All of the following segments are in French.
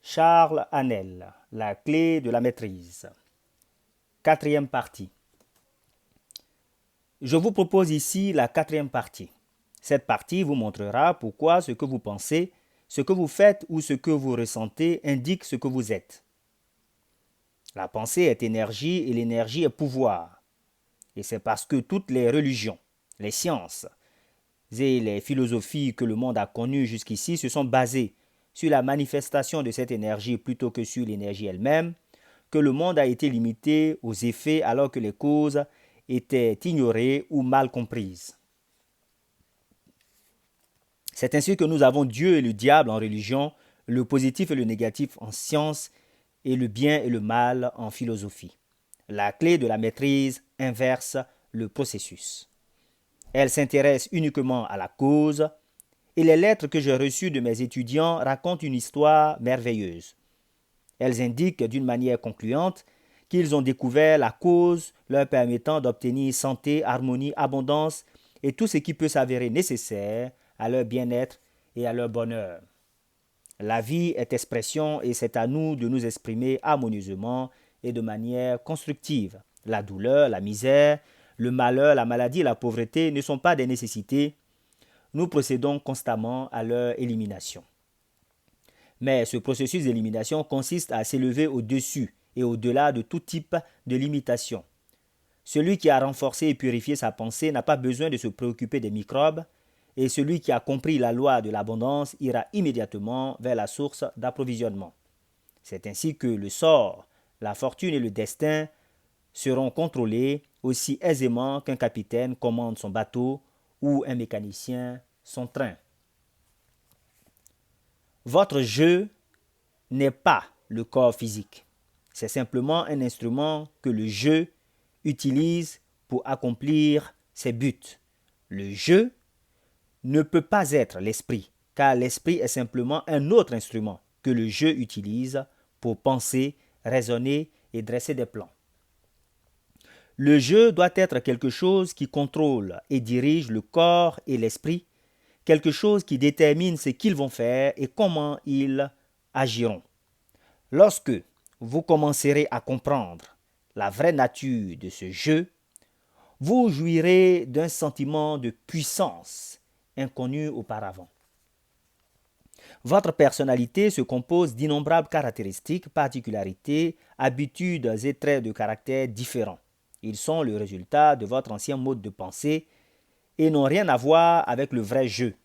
Charles Hanel, la clé de la maîtrise. Quatrième partie. Je vous propose ici la quatrième partie. Cette partie vous montrera pourquoi ce que vous pensez, ce que vous faites ou ce que vous ressentez indique ce que vous êtes. La pensée est énergie et l'énergie est pouvoir. Et c'est parce que toutes les religions, les sciences et les philosophies que le monde a connues jusqu'ici se sont basées sur la manifestation de cette énergie plutôt que sur l'énergie elle-même, que le monde a été limité aux effets alors que les causes étaient ignorées ou mal comprises. C'est ainsi que nous avons Dieu et le diable en religion, le positif et le négatif en science et le bien et le mal en philosophie. La clé de la maîtrise inverse le processus. Elle s'intéresse uniquement à la cause et les lettres que j'ai reçues de mes étudiants racontent une histoire merveilleuse. Elles indiquent d'une manière concluante qu'ils ont découvert la cause leur permettant d'obtenir santé, harmonie, abondance et tout ce qui peut s'avérer nécessaire à leur bien-être et à leur bonheur. La vie est expression et c'est à nous de nous exprimer harmonieusement et de manière constructive. La douleur, la misère, le malheur, la maladie et la pauvreté ne sont pas des nécessités. Nous procédons constamment à leur élimination. Mais ce processus d'élimination consiste à s'élever au-dessus et au-delà de tout type de limitation. Celui qui a renforcé et purifié sa pensée n'a pas besoin de se préoccuper des microbes, et celui qui a compris la loi de l'abondance ira immédiatement vers la source d'approvisionnement. C'est ainsi que le sort, la fortune et le destin seront contrôlés aussi aisément qu'un capitaine commande son bateau ou un mécanicien son train. Votre jeu n'est pas le corps physique. C'est simplement un instrument que le jeu utilise pour accomplir ses buts. Le jeu ne peut pas être l'esprit, car l'esprit est simplement un autre instrument que le jeu utilise pour penser, raisonner et dresser des plans. Le jeu doit être quelque chose qui contrôle et dirige le corps et l'esprit, quelque chose qui détermine ce qu'ils vont faire et comment ils agiront. Lorsque vous commencerez à comprendre la vraie nature de ce jeu, vous jouirez d'un sentiment de puissance inconnu auparavant. Votre personnalité se compose d'innombrables caractéristiques, particularités, habitudes et traits de caractère différents. Ils sont le résultat de votre ancien mode de pensée et n'ont rien à voir avec le vrai jeu.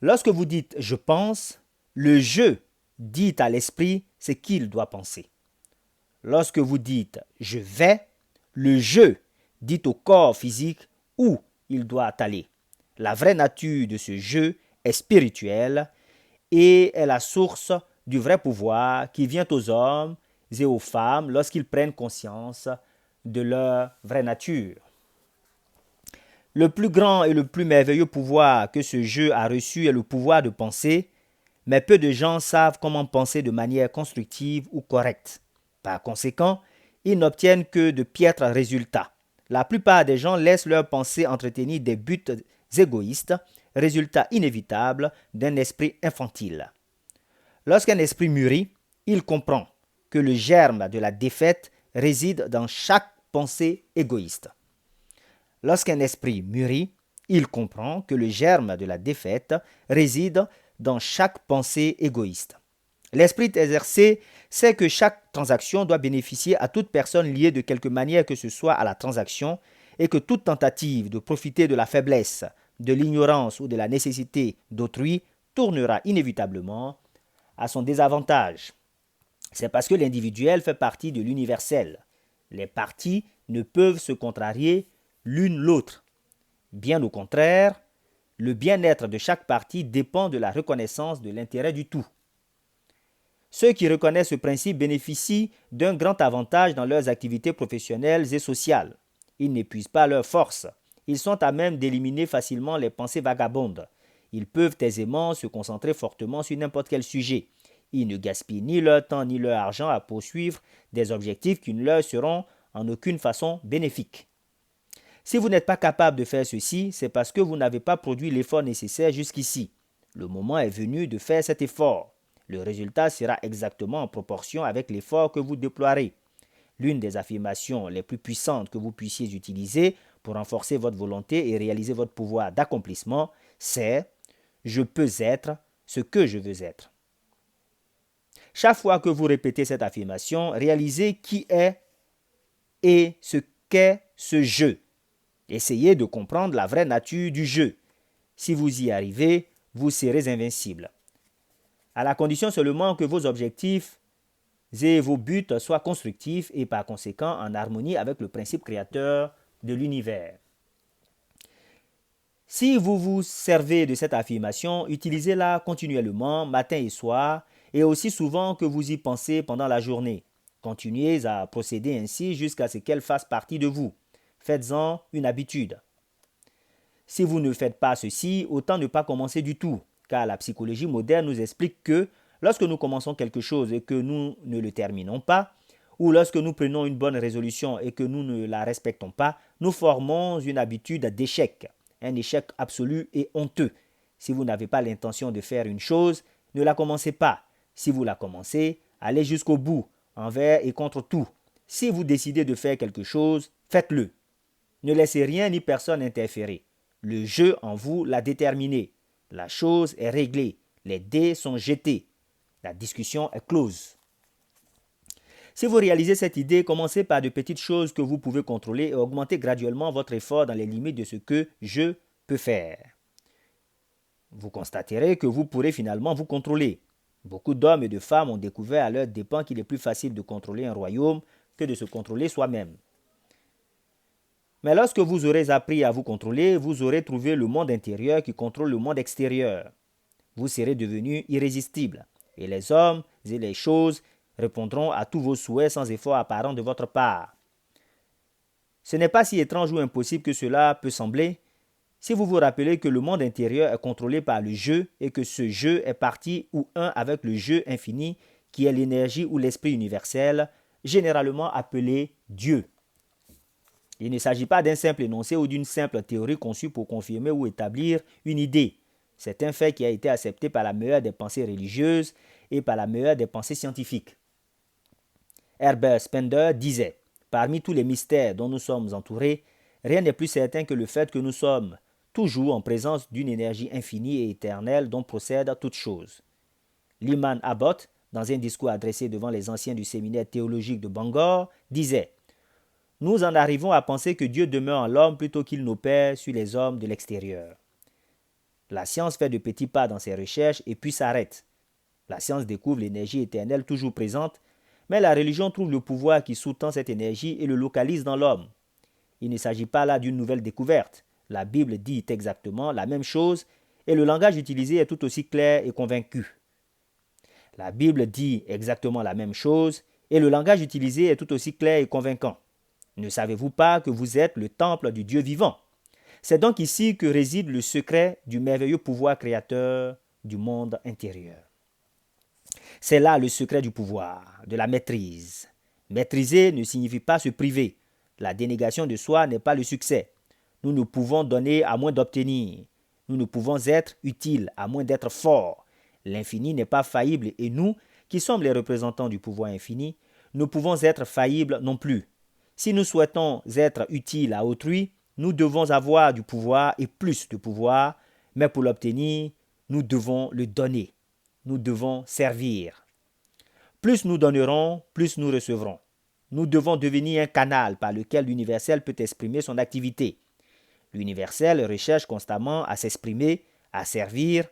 Lorsque vous dites « je pense », le jeu dit à l'esprit ce qu'il doit penser. Lorsque vous dites « je vais », le jeu dit au corps physique où il doit aller. La vraie nature de ce jeu est spirituelle et est la source du vrai pouvoir qui vient aux hommes et aux femmes lorsqu'ils prennent conscience de leur vraie nature. Le plus grand et le plus merveilleux pouvoir que ce jeu a reçu est le pouvoir de penser, mais peu de gens savent comment penser de manière constructive ou correcte. Par conséquent, ils n'obtiennent que de piètres résultats. La plupart des gens laissent leur pensée entretenir des buts égoïstes, résultat inévitable d'un esprit infantile. Lorsqu'un esprit mûrit, il comprend que le germe de la défaite réside dans chaque pensée égoïste. Lorsqu'un esprit mûrit, il comprend que le germe de la défaite réside dans chaque pensée égoïste. L'esprit exercé sait que chaque transaction doit bénéficier à toute personne liée de quelque manière que ce soit à la transaction et que toute tentative de profiter de la faiblesse, de l'ignorance ou de la nécessité d'autrui tournera inévitablement à son désavantage. C'est parce que l'individuel fait partie de l'universel. Les parties ne peuvent se contrarier l'une l'autre. Bien au contraire, le bien-être de chaque partie dépend de la reconnaissance de l'intérêt du tout. Ceux qui reconnaissent ce principe bénéficient d'un grand avantage dans leurs activités professionnelles et sociales. Ils n'épuisent pas leurs forces. Ils sont à même d'éliminer facilement les pensées vagabondes. Ils peuvent aisément se concentrer fortement sur n'importe quel sujet. Ils ne gaspillent ni leur temps ni leur argent à poursuivre des objectifs qui ne leur seront en aucune façon bénéfiques. Si vous n'êtes pas capable de faire ceci, c'est parce que vous n'avez pas produit l'effort nécessaire jusqu'ici. Le moment est venu de faire cet effort. Le résultat sera exactement en proportion avec l'effort que vous déploierez. L'une des affirmations les plus puissantes que vous puissiez utiliser pour renforcer votre volonté et réaliser votre pouvoir d'accomplissement, c'est « Je peux être ce que je veux être ». Chaque fois que vous répétez cette affirmation, réalisez qui est et ce qu'est ce jeu. Essayez de comprendre la vraie nature du jeu. Si vous y arrivez, vous serez invincible. À la condition seulement que vos objectifs et vos buts soient constructifs et par conséquent en harmonie avec le principe créateur de l'univers. Si vous vous servez de cette affirmation, utilisez-la continuellement, matin et soir, et aussi souvent que vous y pensez pendant la journée. Continuez à procéder ainsi jusqu'à ce qu'elle fasse partie de vous. Faites-en une habitude. Si vous ne faites pas ceci, autant ne pas commencer du tout, car la psychologie moderne nous explique que lorsque nous commençons quelque chose et que nous ne le terminons pas, ou lorsque nous prenons une bonne résolution et que nous ne la respectons pas, nous formons une habitude d'échec, un échec absolu et honteux. Si vous n'avez pas l'intention de faire une chose, ne la commencez pas. Si vous la commencez, allez jusqu'au bout, envers et contre tout. Si vous décidez de faire quelque chose, faites-le. Ne laissez rien ni personne interférer. Le jeu en vous l'a déterminé. La chose est réglée. Les dés sont jetés. La discussion est close. Si vous réalisez cette idée, commencez par de petites choses que vous pouvez contrôler et augmentez graduellement votre effort dans les limites de ce que je peux faire. Vous constaterez que vous pourrez finalement vous contrôler. Beaucoup d'hommes et de femmes ont découvert à leurs dépens qu'il est plus facile de contrôler un royaume que de se contrôler soi-même. Mais lorsque vous aurez appris à vous contrôler, vous aurez trouvé le monde intérieur qui contrôle le monde extérieur. Vous serez devenu irrésistible et les hommes et les choses répondront à tous vos souhaits sans effort apparent de votre part. Ce n'est pas si étrange ou impossible que cela peut sembler. Si vous vous rappelez que le monde intérieur est contrôlé par le jeu et que ce jeu est partie ou un avec le jeu infini qui est l'énergie ou l'esprit universel, généralement appelé Dieu. Il ne s'agit pas d'un simple énoncé ou d'une simple théorie conçue pour confirmer ou établir une idée. C'est un fait qui a été accepté par la meilleure des pensées religieuses et par la meilleure des pensées scientifiques. Herbert Spencer disait « Parmi tous les mystères dont nous sommes entourés, rien n'est plus certain que le fait que nous sommes toujours en présence d'une énergie infinie et éternelle dont procède toute chose. » Lyman Abbott, dans un discours adressé devant les anciens du séminaire théologique de Bangor, disait « Nous en arrivons à penser que Dieu demeure en l'homme plutôt qu'il n'opère sur les hommes de l'extérieur. » La science fait de petits pas dans ses recherches et puis s'arrête. La science découvre l'énergie éternelle toujours présente, mais la religion trouve le pouvoir qui sous-tend cette énergie et le localise dans l'homme. Il ne s'agit pas là d'une nouvelle découverte. La Bible dit exactement la même chose et le langage utilisé est tout aussi clair et convaincu. La Bible dit exactement la même chose et le langage utilisé est tout aussi clair et convaincant. Ne savez-vous pas que vous êtes le temple du Dieu vivant? C'est donc ici que réside le secret du merveilleux pouvoir créateur du monde intérieur. C'est là le secret du pouvoir, de la maîtrise. Maîtriser ne signifie pas se priver. La dénégation de soi n'est pas le succès. Nous ne pouvons donner à moins d'obtenir. Nous ne pouvons être utiles à moins d'être forts. L'infini n'est pas faillible et nous, qui sommes les représentants du pouvoir infini, ne pouvons être faillibles non plus. Si nous souhaitons être utiles à autrui, nous devons avoir du pouvoir et plus de pouvoir, mais pour l'obtenir, nous devons le donner. Nous devons servir. Plus nous donnerons, plus nous recevrons. Nous devons devenir un canal par lequel l'universel peut exprimer son activité. L'universel recherche constamment à s'exprimer, à servir,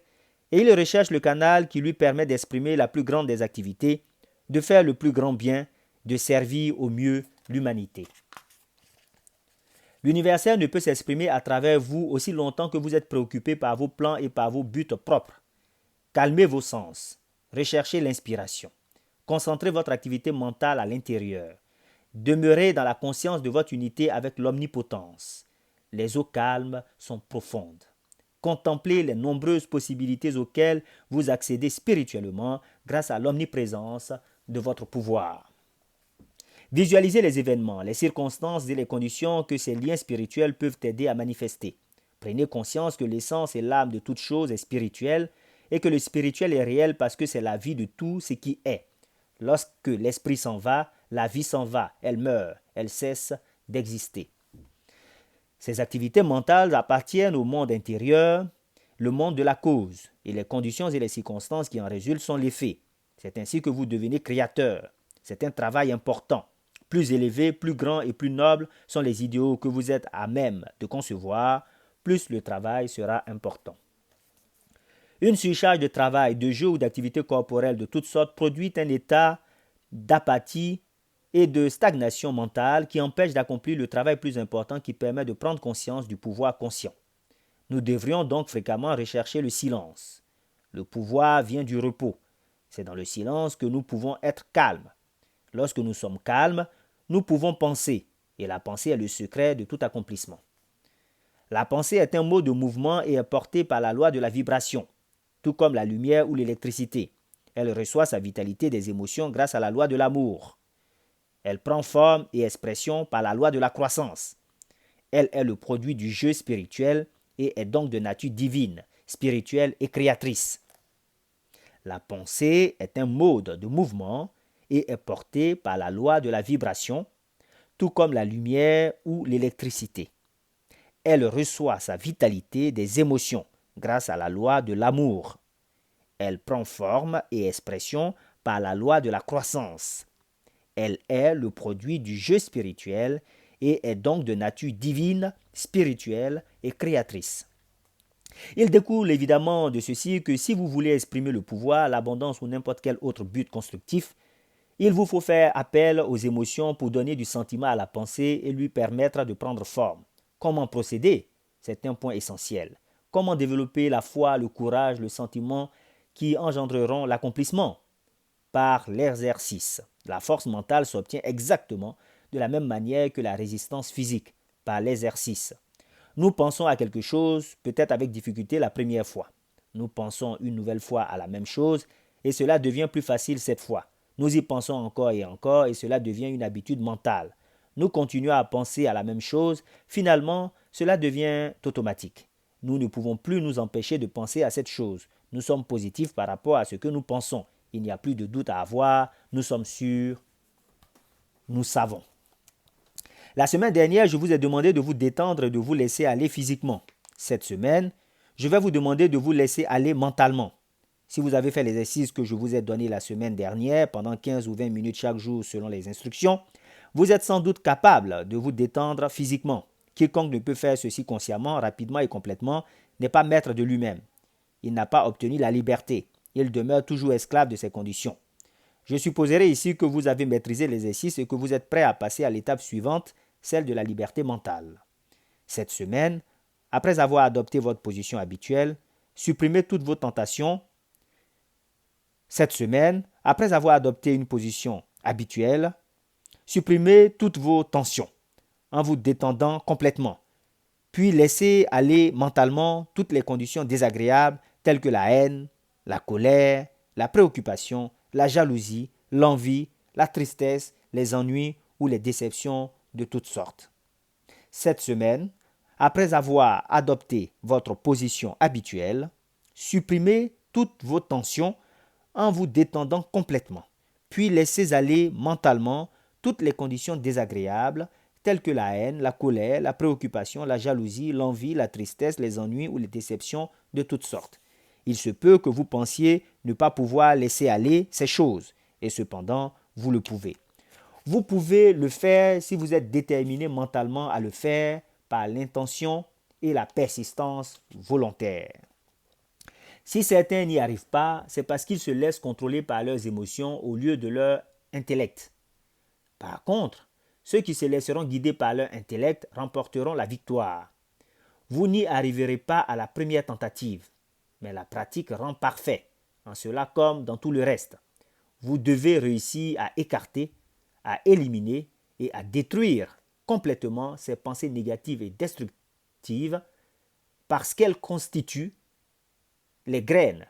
et il recherche le canal qui lui permet d'exprimer la plus grande des activités, de faire le plus grand bien, de servir au mieux l'humanité. L'universel ne peut s'exprimer à travers vous aussi longtemps que vous êtes préoccupé par vos plans et par vos buts propres. Calmez vos sens, recherchez l'inspiration, concentrez votre activité mentale à l'intérieur, demeurez dans la conscience de votre unité avec l'omnipotence. Les eaux calmes sont profondes. Contemplez les nombreuses possibilités auxquelles vous accédez spirituellement grâce à l'omniprésence de votre pouvoir. Visualisez les événements, les circonstances et les conditions que ces liens spirituels peuvent aider à manifester. Prenez conscience que l'essence et l'âme de toute chose est spirituelle et que le spirituel est réel parce que c'est la vie de tout ce qui est. Lorsque l'esprit s'en va, la vie s'en va, elle meurt, elle cesse d'exister. Ces activités mentales appartiennent au monde intérieur, le monde de la cause, et les conditions et les circonstances qui en résultent sont les faits. C'est ainsi que vous devenez créateur. C'est un travail important. Plus élevé, plus grand et plus noble sont les idéaux que vous êtes à même de concevoir, plus le travail sera important. Une surcharge de travail, de jeu ou d'activités corporelles de toutes sortes produit un état d'apathie et de stagnation mentale qui empêche d'accomplir le travail plus important qui permet de prendre conscience du pouvoir conscient. Nous devrions donc fréquemment rechercher le silence. Le pouvoir vient du repos. C'est dans le silence que nous pouvons être calmes. Lorsque nous sommes calmes, nous pouvons penser, et la pensée est le secret de tout accomplissement. La pensée est un mode de mouvement et est portée par la loi de la vibration, tout comme la lumière ou l'électricité. Elle reçoit sa vitalité des émotions grâce à la loi de l'amour. Elle prend forme et expression par la loi de la croissance. Elle est le produit du jeu spirituel et est donc de nature divine, spirituelle et créatrice. La pensée est un mode de mouvement et est portée par la loi de la vibration, tout comme la lumière ou l'électricité. Elle reçoit sa vitalité des émotions grâce à la loi de l'amour. Elle prend forme et expression par la loi de la croissance. Elle est le produit du jeu spirituel et est donc de nature divine, spirituelle et créatrice. Il découle évidemment de ceci que si vous voulez exprimer le pouvoir, l'abondance ou n'importe quel autre but constructif, il vous faut faire appel aux émotions pour donner du sentiment à la pensée et lui permettre de prendre forme. Comment procéder? C'est un point essentiel. Comment développer la foi, le courage, le sentiment qui engendreront l'accomplissement? Par l'exercice. La force mentale s'obtient exactement de la même manière que la résistance physique, par l'exercice. Nous pensons à quelque chose, peut-être avec difficulté la première fois. Nous pensons une nouvelle fois à la même chose et cela devient plus facile cette fois. Nous y pensons encore et cela devient une habitude mentale. Nous continuons à penser à la même chose, finalement cela devient automatique. Nous ne pouvons plus nous empêcher de penser à cette chose. Nous sommes positifs par rapport à ce que nous pensons. Il n'y a plus de doute à avoir, nous sommes sûrs, nous savons. La semaine dernière, je vous ai demandé de vous détendre et de vous laisser aller physiquement. Cette semaine, je vais vous demander de vous laisser aller mentalement. Si vous avez fait l'exercice que je vous ai donné la semaine dernière, pendant 15 ou 20 minutes chaque jour selon les instructions, vous êtes sans doute capable de vous détendre physiquement. Quiconque ne peut faire ceci consciemment, rapidement et complètement n'est pas maître de lui-même. Il n'a pas obtenu la liberté. Il demeure toujours esclave de ses conditions. Je supposerai ici que vous avez maîtrisé l'exercice et que vous êtes prêt à passer à l'étape suivante, celle de la liberté mentale. Cette semaine, après avoir adopté votre position habituelle, supprimez toutes vos tentations. Cette semaine, après avoir adopté une position habituelle, supprimez toutes vos tensions en vous détendant complètement. Puis laissez aller mentalement toutes les conditions désagréables telles que la haine, la colère, la préoccupation, la jalousie, l'envie, la tristesse, les ennuis ou les déceptions de toutes sortes. Cette semaine, après avoir adopté votre position habituelle, supprimez toutes vos tensions en vous détendant complètement. Puis laissez aller mentalement toutes les conditions désagréables telles que la haine, la colère, la préoccupation, la jalousie, l'envie, la tristesse, les ennuis ou les déceptions de toutes sortes. Il se peut que vous pensiez ne pas pouvoir laisser aller ces choses, et cependant, vous le pouvez. Vous pouvez le faire si vous êtes déterminé mentalement à le faire par l'intention et la persistance volontaire. Si certains n'y arrivent pas, c'est parce qu'ils se laissent contrôler par leurs émotions au lieu de leur intellect. Par contre, ceux qui se laisseront guider par leur intellect remporteront la victoire. Vous n'y arriverez pas à la première tentative, mais la pratique rend parfait, en cela comme dans tout le reste. Vous devez réussir à écarter, à éliminer et à détruire complètement ces pensées négatives et destructives parce qu'elles constituent les graines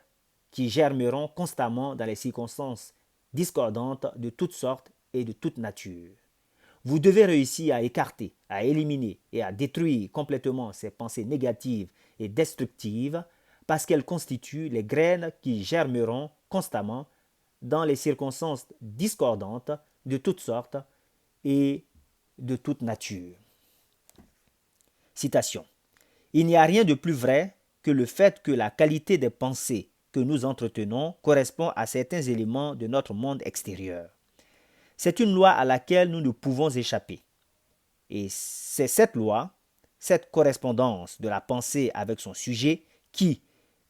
qui germeront constamment dans les circonstances discordantes de toutes sortes et de toute nature. Vous devez réussir à écarter, à éliminer et à détruire complètement ces pensées négatives et destructives parce qu'elles constituent les graines qui germeront constamment dans les circonstances discordantes de toutes sortes et de toute nature. Citation. Il n'y a rien de plus vrai que le fait que la qualité des pensées que nous entretenons correspond à certains éléments de notre monde extérieur. C'est une loi à laquelle nous ne pouvons échapper. Et c'est cette loi, cette correspondance de la pensée avec son sujet qui,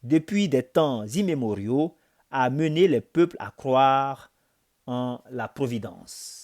depuis des temps immémoriaux, a mené les peuples à croire en la providence.